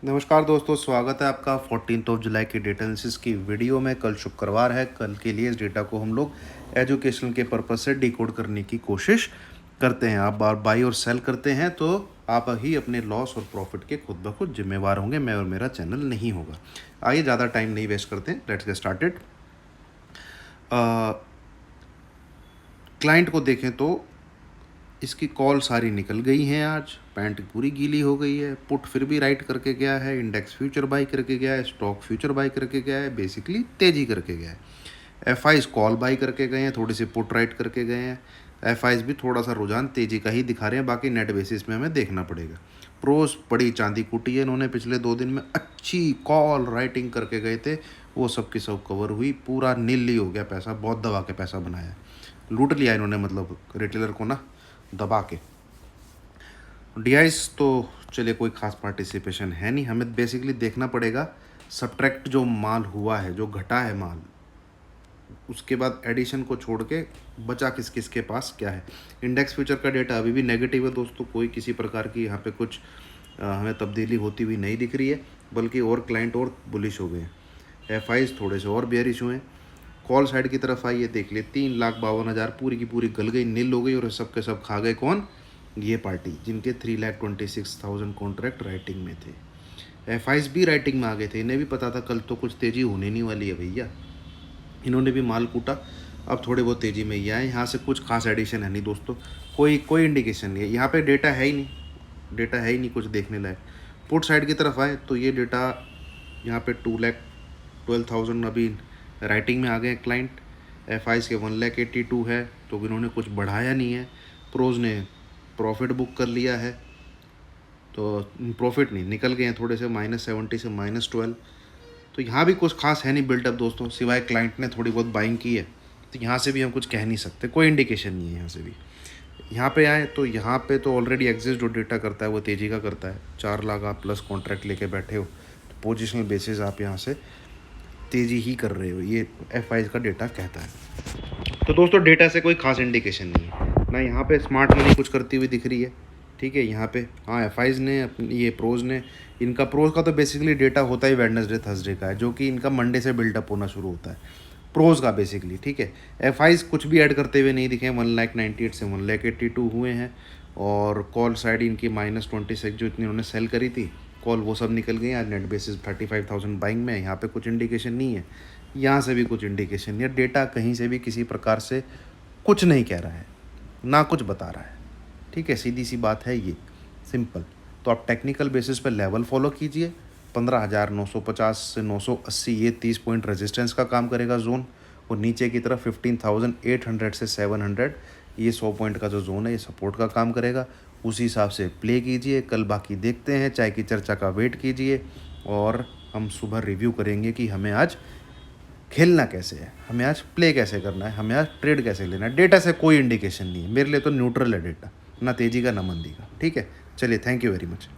नमस्कार दोस्तों, स्वागत है आपका 14 जुलाई की डेटा एनालिसिस की वीडियो में। कल शुक्रवार है। कल के लिए इस डेटा को हम लोग एजुकेशन के पर्पस से डिकोड करने की कोशिश करते हैं। आप बार बाई और सेल करते हैं तो आप ही अपने लॉस और प्रॉफिट के खुद ब खुद जिम्मेवार होंगे, मैं और मेरा चैनल नहीं होगा। आइए ज़्यादा टाइम नहीं वेस्ट करते हैं, लेट्स गेट स्टार्टेड। क्लाइंट को देखें तो इसकी कॉल सारी निकल गई हैं। आज पैंट पूरी गीली हो गई है। पुट फिर भी राइट करके गया है, इंडेक्स फ्यूचर बाई करके गया है, स्टॉक फ्यूचर बाई करके गया है, बेसिकली तेजी करके गया है। एफ आईज कॉल बाई करके गए हैं, थोड़ी सी पुट राइट करके गए हैं। एफ आईज भी थोड़ा सा रुझान तेजी का ही दिखा रहे हैं, बाकी नेट बेसिस में हमें देखना पड़ेगा। प्रोस बड़ी चांदी कूटी है इन्होंने पिछले 2 दिन में, अच्छी कॉल राइटिंग करके गए थे, वो सब की सब कवर हुई, पूरा नील ही हो गया पैसा, बहुत दबा के पैसा बनाया, लूट लिया इन्होंने, मतलब रिटेलर को ना दबा के। डीआईस तो चलिए कोई खास पार्टिसिपेशन है नहीं, हमें बेसिकली देखना पड़ेगा सब्ट्रैक्ट जो माल हुआ है, जो घटा है माल, उसके बाद एडिशन को छोड़ के बचा किस किस के पास क्या है। इंडेक्स फ्यूचर का डेटा अभी भी नेगेटिव है दोस्तों, कोई किसी प्रकार की यहाँ पे कुछ हमें तब्दीली होती हुई नहीं दिख रही है, बल्कि और क्लाइंट और बुलिश हो गए हैं। एफ आईज थोड़े से और बेयरिश हुए हैं। कॉल साइड की तरफ आई है, देख लिए 3,52,000 पूरी की पूरी गल गई, नील हो गई, और सब के सब खा गए कौन? ये पार्टी जिनके 3,26,000 कॉन्ट्रैक्ट राइटिंग में थे। एफ आईज भी राइटिंग में आ गए थे, इन्हें भी पता था कल तो कुछ तेज़ी होने नहीं वाली है भैया, इन्होंने भी माल कूटा, अब थोड़े बहुत तेज़ी में ही आए। यहाँ से कुछ खास एडिशन है नहीं दोस्तों, कोई इंडिकेशन नहीं है यहाँ पे, डेटा है ही नहीं, डेटा है ही नहीं कुछ देखने लायक। पुट साइड की तरफ आए तो ये डेटा यहाँ पे 2,12,000 अभी राइटिंग में आ गए क्लाइंट। एफ आईज के 1,82,000 है, तो इन्होंने कुछ बढ़ाया नहीं है। प्रोज ने प्रॉफिट बुक कर लिया है, तो प्रॉफिट नहीं निकल गए हैं थोड़े से, -70 से -12। तो यहाँ भी कुछ खास है नहीं बिल्टअप दोस्तों, सिवाय क्लाइंट ने थोड़ी बहुत बाइंग की है, तो यहाँ से भी हम कुछ कह नहीं सकते, कोई इंडिकेशन नहीं है यहाँ से भी। यहाँ पे आए तो यहाँ पे तो ऑलरेडी एग्जिस्ट जो डेटा करता है वो तेजी का करता है। 4 लाख आप प्लस कॉन्ट्रैक्ट लेके बैठे हो, तो पोजिशनल बेसिस आप यहाँ से तेज़ी ही कर रहे हो, ये एफ आईज का डेटा कहता है। तो दोस्तों डेटा से कोई खास इंडिकेशन नहीं है ना, यहाँ पे स्मार्ट मनी कुछ करती हुई दिख रही है, ठीक है। यहाँ पे हाँ एफ आईज ने ये प्रोज ने, इनका प्रोज का तो बेसिकली डेटा होता ही वेडनेसडे थर्सडे का है, जो कि इनका मंडे से बिल्डअप होना शुरू होता है प्रोज का बेसिकली, ठीक है। एफ आईज कुछ भी ऐड करते हुए नहीं दिखे, 1,98,000 से 1,82,000 हुए हैं। और कॉल साइड इनकी -26 जो इतनी उन्होंने सेल करी थी कॉल, वो सब निकल गई। आज नेट बेसिस 35,000 बाइंग में, यहाँ पे कुछ इंडिकेशन नहीं है, यहाँ से भी कुछ इंडिकेशन नहीं है। डेटा कहीं से भी किसी प्रकार से कुछ नहीं कह रहा है, ना कुछ बता रहा है, ठीक है, सीधी सी बात है ये, सिंपल। तो आप टेक्निकल बेसिस पे लेवल फॉलो कीजिए, 15,950 से 980, ये 30 पॉइंट रेजिस्टेंस का काम करेगा जोन, और नीचे की तरफ 15,800 से 700, ये 100 पॉइंट का जो जोन है ये सपोर्ट का काम करेगा। उसी हिसाब से प्ले कीजिए, कल बाकी देखते हैं, चाय की चर्चा का वेट कीजिए, और हम सुबह रिव्यू करेंगे कि हमें आज खेलना कैसे है, हमें आज प्ले कैसे करना है, हमें आज ट्रेड कैसे लेना है। डेटा से कोई इंडिकेशन नहीं है, मेरे लिए तो न्यूट्रल है डेटा, ना तेज़ी का ना मंदी का, ठीक है। चलिए, थैंक यू वेरी मच।